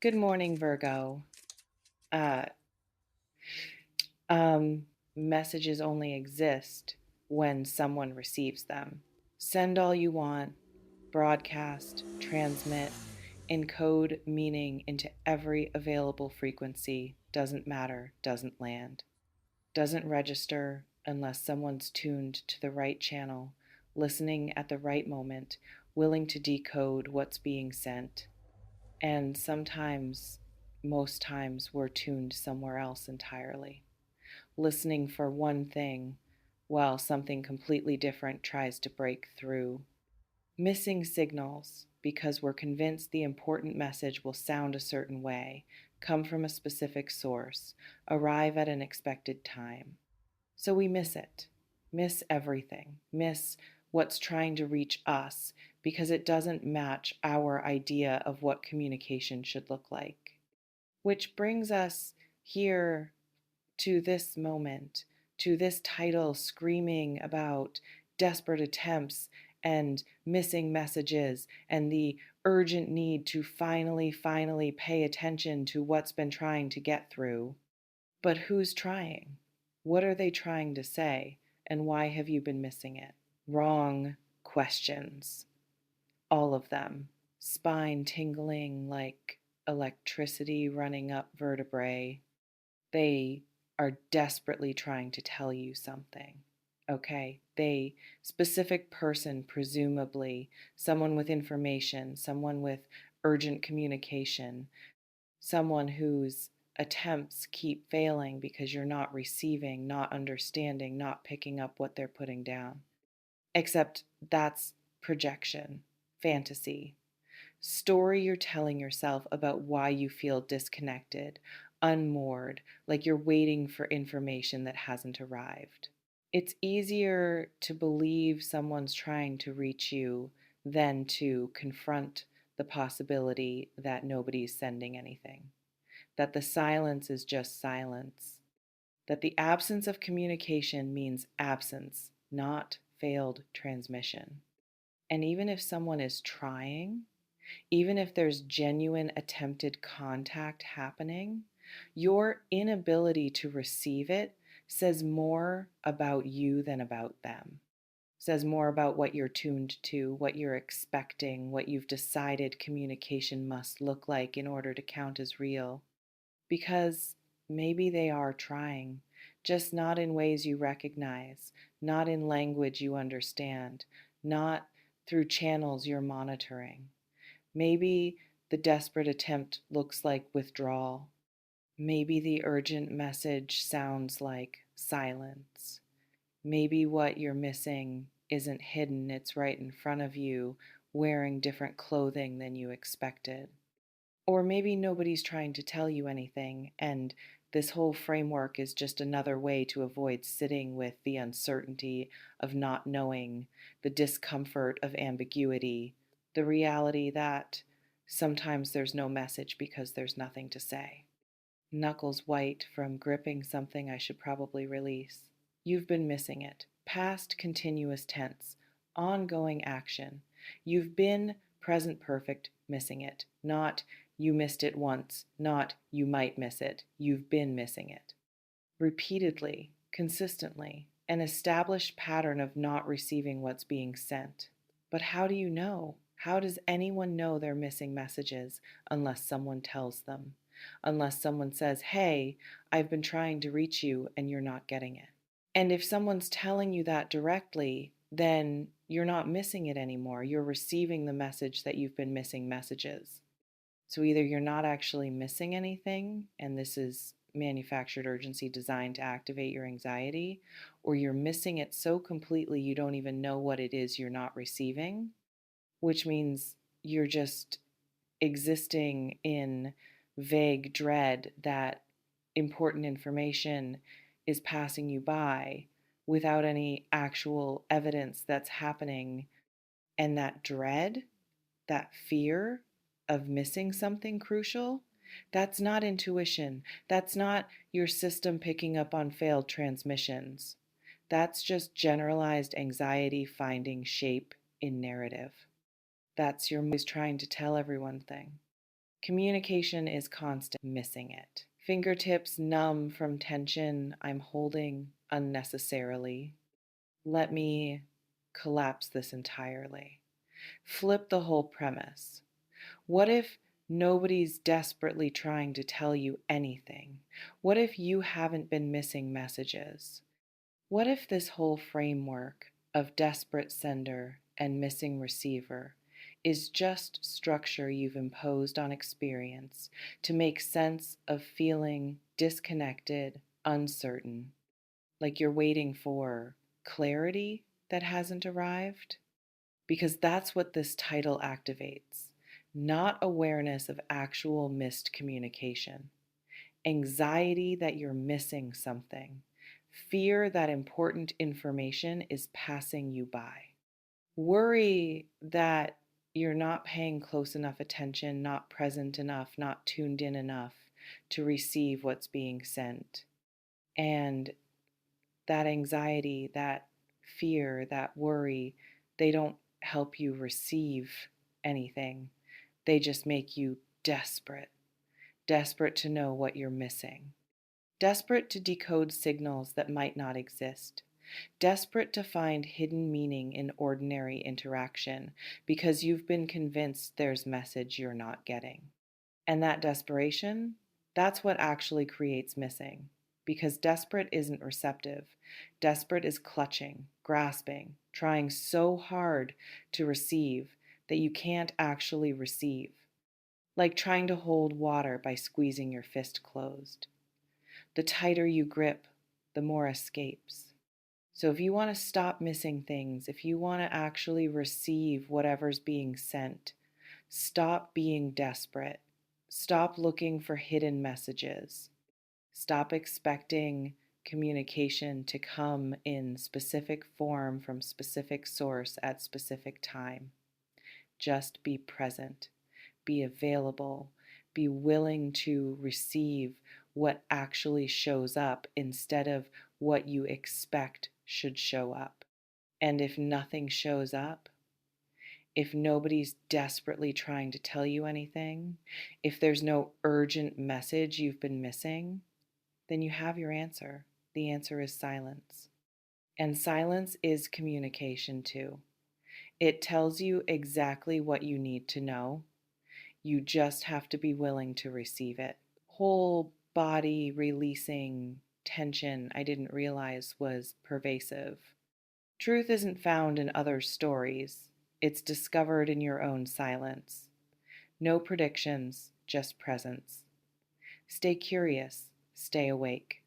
Good morning, Virgo. Uh, um, Messages only exist when someone receives them. Send all you want, broadcast, transmit, encode meaning into every available frequency. Doesn't matter, doesn't land, doesn't register unless someone's tuned to the right channel, listening at the right moment, willing to decode what's being sent. And sometimes, most times, we're tuned somewhere else entirely, listening for one thing while something completely different tries to break through. Missing signals because we're convinced the important message will sound a certain way, come from a specific source, arrive at an expected time. So we miss it, miss everything, miss what's trying to reach us because it doesn't match our idea of what communication should look like. Which brings us here to this moment, to this title screaming about desperate attempts and missing messages and the urgent need to finally pay attention to what's been trying to get through. But who's trying? What are they trying to say? And why have you been missing it? Wrong questions. All of them. Spine tingling like electricity running up vertebrae. They are desperately trying to tell you something. Okay, specific person, presumably, someone with information, someone with urgent communication, someone whose attempts keep failing because you're not receiving, not understanding, not picking up what they're putting down. Except that's projection, fantasy, story you're telling yourself about why you feel disconnected, unmoored, like you're waiting for information that hasn't arrived. It's easier to believe someone's trying to reach you than to confront the possibility that nobody's sending anything, that the silence is just silence, that the absence of communication means absence, not failed transmission. And even if someone is trying, even if there's genuine attempted contact happening, your inability to receive it says more about you than about them. Says more about what you're tuned to, what you're expecting, what you've decided communication must look like in order to count as real. Because maybe they are trying, just not in ways you recognize, not in language you understand, not through channels you're monitoring. Maybe the desperate attempt looks like withdrawal. Maybe the urgent message sounds like silence. Maybe what you're missing isn't hidden, it's right in front of you, wearing different clothing than you expected. Or maybe nobody's trying to tell you anything, and this whole framework is just another way to avoid sitting with the uncertainty of not knowing, the discomfort of ambiguity, the reality that sometimes there's no message because there's nothing to say. Knuckles white from gripping something I should probably release. You've been missing it. Past continuous tense. Ongoing action. You've been present perfect missing it. Not you missed it once. Not you might miss it. You've been missing it. Repeatedly, consistently, an established pattern of not receiving what's being sent. But how do you know? How does anyone know they're missing messages unless someone tells them? Unless someone says, hey, I've been trying to reach you and you're not getting it. And if someone's telling you that directly, then you're not missing it anymore. You're receiving the message that you've been missing messages. So either you're not actually missing anything, and this is manufactured urgency designed to activate your anxiety, or you're missing it so completely you don't even know what it is you're not receiving, which means you're just existing in vague dread that important information is passing you by without any actual evidence that's happening. And that dread, that fear of missing something crucial, that's not intuition. That's not your system picking up on failed transmissions. That's just generalized anxiety finding shape in narrative. That's your always trying to tell everyone thing. Communication is constant, missing it. Fingertips numb from tension I'm holding unnecessarily. Let me collapse this entirely. Flip the whole premise. What if nobody's desperately trying to tell you anything? What if you haven't been missing messages? What if this whole framework of desperate sender and missing receiver is just structure you've imposed on experience to make sense of feeling disconnected, uncertain, like you're waiting for clarity that hasn't arrived? Because that's what this title activates, not awareness of actual missed communication, anxiety that you're missing something, fear that important information is passing you by, worry that you're not paying close enough attention, not present enough, not tuned in enough to receive what's being sent. And that anxiety, that fear, that worry, they don't help you receive anything. They just make you desperate, desperate to know what you're missing, desperate to decode signals that might not exist, desperate to find hidden meaning in ordinary interaction because you've been convinced there's message you're not getting. And that desperation, that's what actually creates missing. Because desperate isn't receptive. Desperate is clutching, grasping, trying so hard to receive that you can't actually receive. Like trying to hold water by squeezing your fist closed. The tighter you grip, the more escapes. So if you want to stop missing things, if you want to actually receive whatever's being sent, stop being desperate. Stop looking for hidden messages. Stop expecting communication to come in specific form from specific source at specific time. Just be present, be available, be willing to receive what actually shows up instead of what you expect should show up. And if nothing shows up, if nobody's desperately trying to tell you anything, if there's no urgent message you've been missing, then you have your answer. The answer is silence. And silence is communication too. It tells you exactly what you need to know. You just have to be willing to receive it. Whole body releasing tension I didn't realize was pervasive. Truth isn't found in others' stories. It's discovered in your own silence. No predictions, just presence. Stay curious, stay awake.